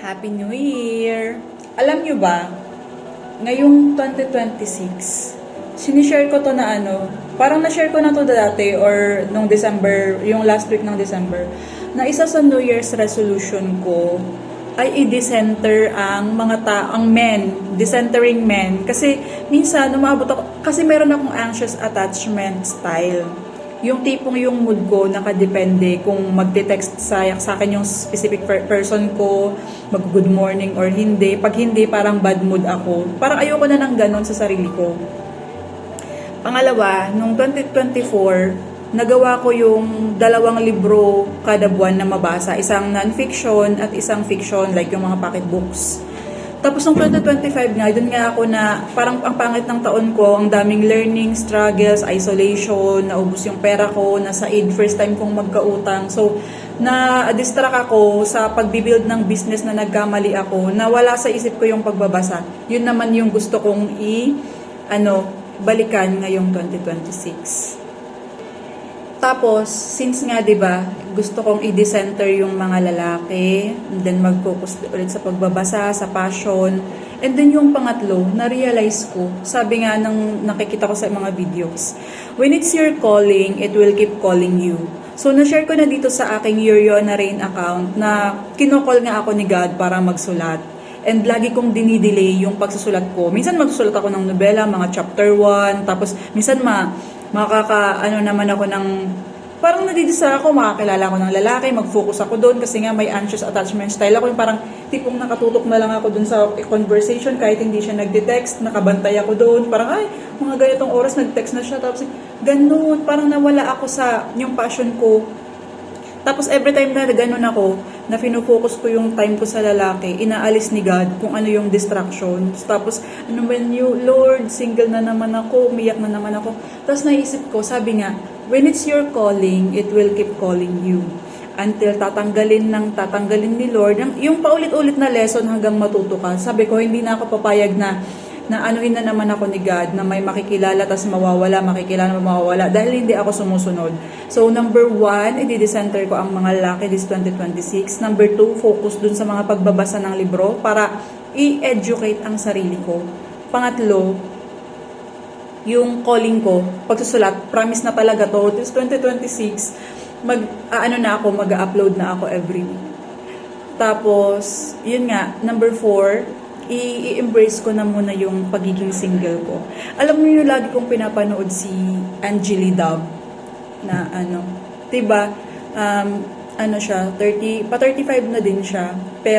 Happy New Year! Alam nyo ba, ngayong 2026, sinishare ko to na parang na-share ko na to dati or nung December, yung last week ng December, na isa sa New Year's resolution ko ay i-decenter ang ang men, decentering men. Kasi minsan, umaabot ako, kasi meron akong anxious attachment style. Yung tipong yung mood ko nakadepende kung magte-text sa akin yung specific person ko, mag-good morning or hindi. Pag hindi, parang bad mood ako. Parang ayoko na ng ganon sa sarili ko. Pangalawa, nung 2024, nagawa ko yung 2 libro kada buwan na mabasa. Isang non-fiction at isang fiction, like yung mga pocket books. Tapos nung 2025 nga, dun nga ako na parang ang pangit ng taon ko, ang daming learning, struggles, isolation, naubos yung pera ko, nasa id, first time kong magkautang. So, na-distract ako sa pagbibuild ng business na nagkamali ako, na wala sa isip ko yung pagbabasa. Yun naman yung gusto kong balikan ngayong 2026. Tapos, since nga 'di ba, gusto kong i-decenter yung mga lalaki, and then mag-focus ulit sa pagbabasa, sa passion. And then yung pangatlo, na-realize ko, sabi nga nang nakikita ko sa mga videos, when it's your calling, it will keep calling you. So, na-share ko na dito sa aking Yoriona Rain account na kinokall nga ako ni God para magsulat. And lagi kong dinidelay yung pagsusulat ko. Minsan magsusulat ako ng nobela, mga chapter 1, tapos minsan naman ako ng, parang nadidisa ako, makakilala ko ng lalaki, mag-focus ako doon kasi nga may anxious attachment style ako, yung parang tipong nakatutok na lang ako doon sa conversation kahit hindi siya nagde-text, nakabantay ako doon, parang ay, mga ganitong oras nag-text na siya, tapos ganun, parang nawala ako sa yung passion ko. Tapos every time na ganun ako, na fino-focus ko yung time ko sa lalaki, inaalis ni God kung ano yung distractions. Tapos, Lord, single na naman ako, umiyak na naman ako. Tapos naisip ko, sabi nga, when it's your calling, it will keep calling you. Until tatanggalin ni Lord. Yung paulit-ulit na lesson hanggang matuto ka. Sabi ko, hindi na ako papayag na anuhin na naman ako ni God na may makikilala tas mawawala, makikilala mawawala dahil hindi ako sumusunod. So, number 1, i-decenter ko ang mga lalaki this 2026. Number 2, focus dun sa mga pagbabasa ng libro para i-educate ang sarili ko. Pangatlo, yung calling ko, pagsusulat, promise na talaga to, this 2026, mag-upload na ako every week. Tapos, yun nga, number 4, i-embrace ko na muna yung pagiging single ko. Alam mo yung lagi kong pinapanood si Angeli Dove na diba, siya, 35 na din siya, pero